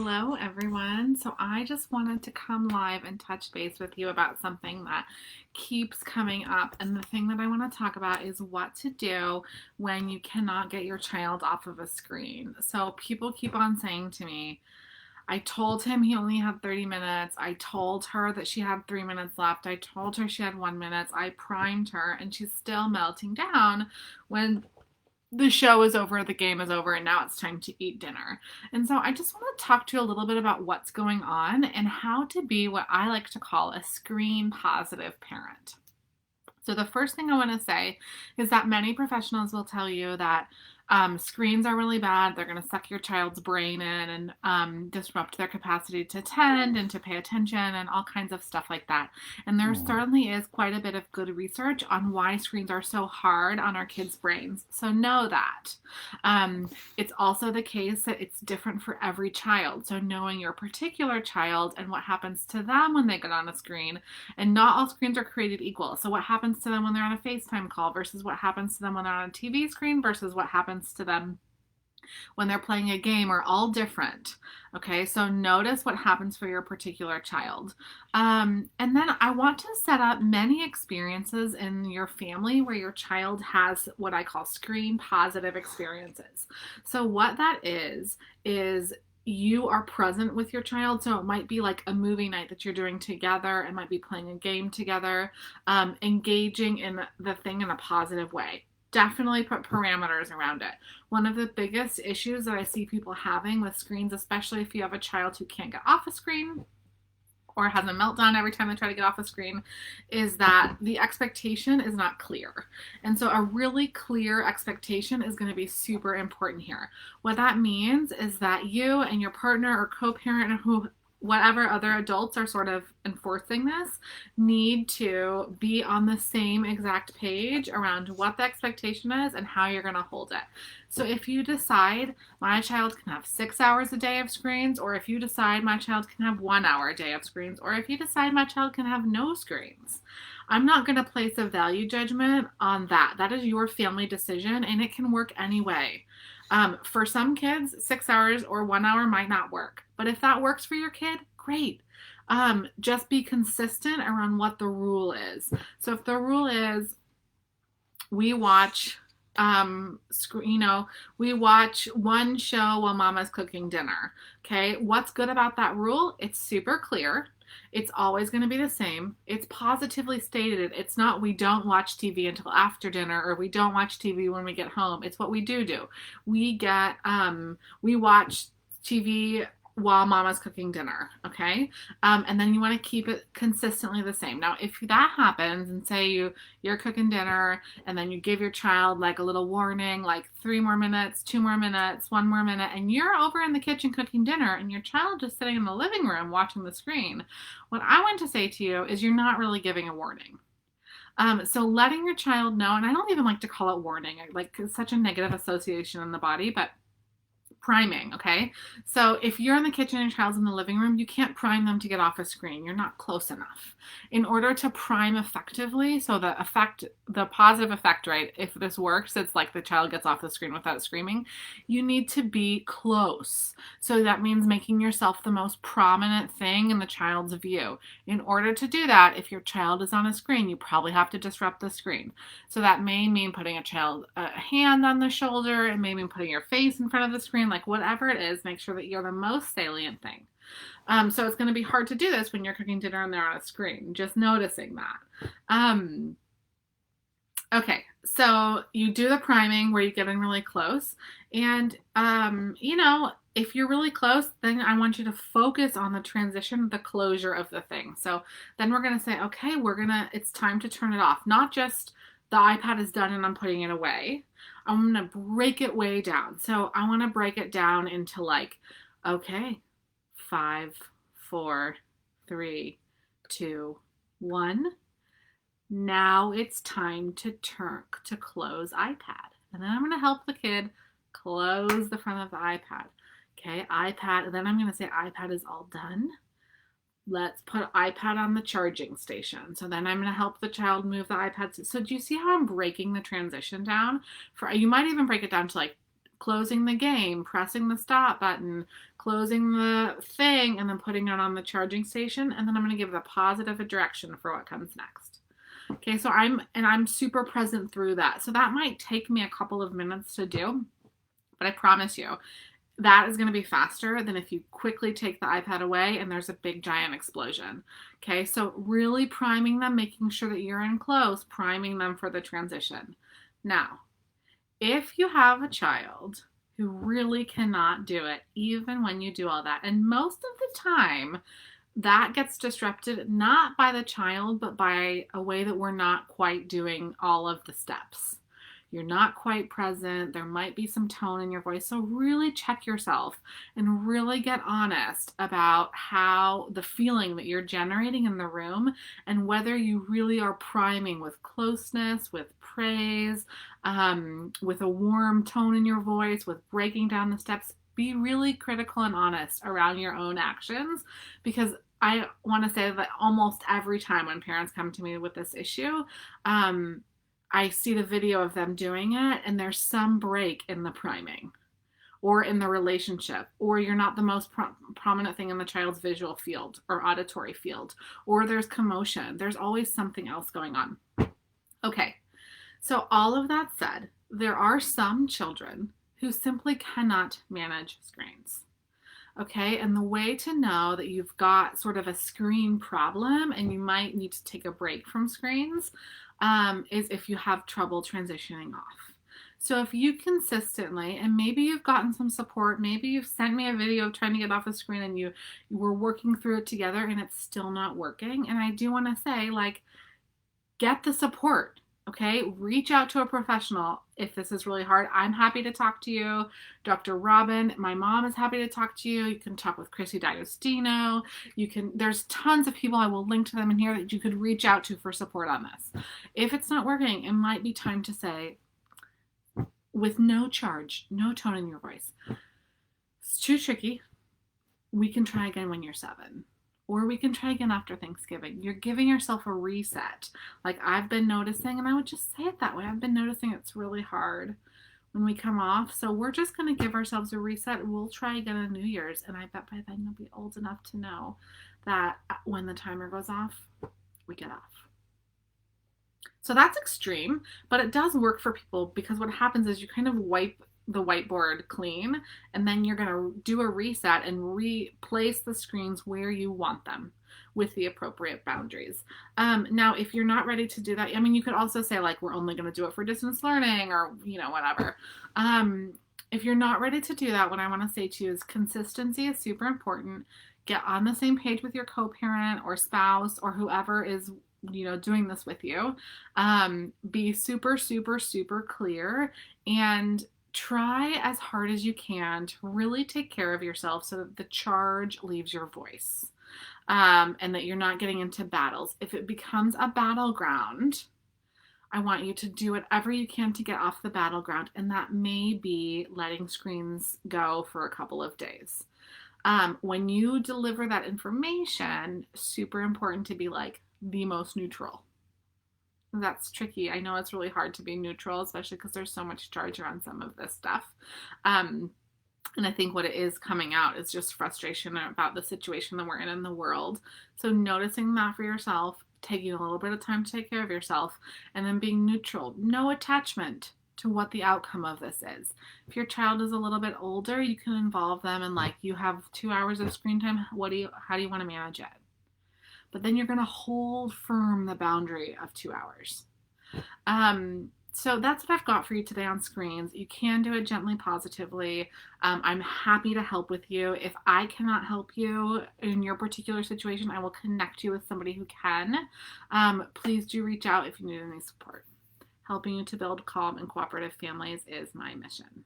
Hello, everyone. So I just wanted to come live and touch base with you about something that keeps coming up. And the thing that I want to talk about is what to do when you cannot get your child off of a screen. So people keep on saying to me, I told him he only had 30 minutes. I told her that she had 3 minutes left. I told her she had 1 minute. I primed her, and she's still melting down when the show is over, the game is over, and now it's time to eat dinner. And so I just want to talk to you a little bit about what's going on and how to be what I like to call a screen positive parent. So the first thing I want to say is that many professionals will tell you that screens are really bad. They're going to suck your child's brain in and disrupt their capacity to attend and to pay attention and all kinds of stuff like that. And there certainly is quite a bit of good research on why screens are so hard on our kids' brains. So know that. It's also the case that it's different for every child. So knowing your particular child and what happens to them when they get on a screen, and not all screens are created equal. So what happens to them when they're on a FaceTime call versus what happens to them when they're on a TV screen versus what happens to them when they're playing a game are all different. Okay, so notice what happens for your particular child. And then I want to set up many experiences in your family where your child has what I call screen positive experiences. So what that is you are present with your child. So it might be like a movie night that you're doing together. It might be playing a game together, engaging in the thing in a positive way. Definitely put parameters around it. One of the biggest issues that I see people having with screens, especially if you have a child who can't get off a screen or has a meltdown every time they try to get off a screen, is that the expectation is not clear. And so a really clear expectation is going to be super important here. What that means is that you and your partner or co-parent or whatever other adults are sort of enforcing this need to be on the same exact page around what the expectation is and how you're going to hold it. So if you decide my child can have 6 hours a day of screens, or if you decide my child can have 1 hour a day of screens, or if you decide my child can have no screens, I'm not going to place a value judgment on that. That is your family decision, and it can work anyway. For some kids, 6 hours or 1 hour might not work. But if that works for your kid, great. Just be consistent around what the rule is. So if the rule is we watch we watch one show while mama's cooking dinner. Okay, what's good about that rule? It's super clear. It's always going to be the same. It's positively stated. It's not we don't watch TV until after dinner, or we don't watch TV when we get home. It's what we do. We watch TV while mama's cooking dinner, okay? And then you want to keep it consistently the same. Now, if that happens, and say you're cooking dinner, and then you give your child like a little warning, like 3 more minutes, 2 more minutes, 1 more minute, and you're over in the kitchen cooking dinner, and your child just sitting in the living room watching the screen, what I want to say to you is you're not really giving a warning. So letting your child know, and I don't even like to call it warning, like it's such a negative association in the body, but priming, okay? So if you're in the kitchen and your child's in the living room, you can't prime them to get off a screen. You're not close enough. In order to prime effectively, so the positive effect, right, if this works, it's like the child gets off the screen without screaming, you need to be close. So that means making yourself the most prominent thing in the child's view. In order to do that, if your child is on a screen, you probably have to disrupt the screen. So that may mean putting a hand on the shoulder, and maybe putting your face in front of the screen, like whatever it is, make sure that you're the most salient thing. So it's going to be hard to do this when you're cooking dinner and they're on a screen, just noticing that. Okay, so you do the priming where you get in really close, and if you're really close, then I want you to focus on the transition, the closure of the thing. So then we're going to say, okay, it's time to turn it off. Not just the iPad is done and I'm putting it away. I'm going to break it way down. So I want to break it down into like, okay, 5, 4, 3, 2, 1. Now it's time to close iPad. And then I'm going to help the kid close the front of the iPad. Okay, iPad. And then I'm going to say iPad is all done. Let's put iPad on the charging station. So then I'm going to help the child move the iPad. So do you see how I'm breaking the transition down? You might even break it down to like closing the game, pressing the stop button, closing the thing, and then putting it on the charging station. And then I'm going to give the positive direction for what comes next. Okay, so I'm super present through that. So that might take me a couple of minutes to do, but I promise you, that is going to be faster than if you quickly take the iPad away and there's a big giant explosion. Okay, so really priming them, making sure that you're in close, priming them for the transition. Now, if you have a child who really cannot do it, even when you do all that, and most of the time, that gets disrupted not by the child, but by a way that we're not quite doing all of the steps. You're not quite present. There might be some tone in your voice. So really check yourself and really get honest about how the feeling that you're generating in the room and whether you really are priming with closeness, with praise, with a warm tone in your voice, with breaking down the steps. Be really critical and honest around your own actions, because I want to say that almost every time when parents come to me with this issue, I see the video of them doing it and there's some break in the priming or in the relationship, or you're not the most prominent thing in the child's visual field or auditory field, or there's commotion. There's always something else going on. Okay, so all of that said, there are some children who simply cannot manage screens. Okay, and the way to know that you've got sort of a screen problem and you might need to take a break from screens is if you have trouble transitioning off. So if you consistently, and maybe you've gotten some support, maybe you've sent me a video of trying to get off the screen and you were working through it together and it's still not working. And I do want to say, like, get the support. Okay, reach out to a professional if this is really hard. I'm happy to talk to you. Dr. Robin, my mom is happy to talk to you. You can talk with Chrissy D'Agostino. There's tons of people, I will link to them in here, that you could reach out to for support on this. If it's not working, it might be time to say, with no charge, no tone in your voice, it's too tricky. We can try again when you're 7. Or we can try again after Thanksgiving. You're giving yourself a reset. Like I've been noticing, and I would just say it that way, I've been noticing it's really hard when we come off. So we're just going to give ourselves a reset. We'll try again on New Year's. And I bet by then you'll be old enough to know that when the timer goes off, we get off. So that's extreme, but it does work for people, because what happens is you kind of wipe the whiteboard clean, and then you're going to do a reset and replace the screens where you want them with the appropriate boundaries. Now, if you're not ready to do that, I mean, you could also say, like, we're only going to do it for distance learning, or, whatever. If you're not ready to do that, what I want to say to you is consistency is super important. Get on the same page with your co-parent or spouse or whoever is doing this with you. Be super, super, super clear, and try as hard as you can to really take care of yourself so that the charge leaves your voice, and that you're not getting into battles. If it becomes a battleground, I want you to do whatever you can to get off the battleground, and that may be letting screens go for a couple of days. When you deliver that information, super important to be like the most neutral. That's tricky. I know it's really hard to be neutral, especially because there's so much charge around some of this stuff. And I think what it is coming out is just frustration about the situation that we're in the world. So noticing that for yourself, taking a little bit of time to take care of yourself, and then being neutral. No attachment to what the outcome of this is. If your child is a little bit older, you can involve them in, like, you have 2 hours of screen time. How do you want to manage it? But then you're going to hold firm the boundary of 2 hours. So that's what I've got for you today on screens. You can do it gently, positively. I'm happy to help with you. If I cannot help you in your particular situation, I will connect you with somebody who can. Please do reach out if you need any support. Helping you to build calm and cooperative families is my mission.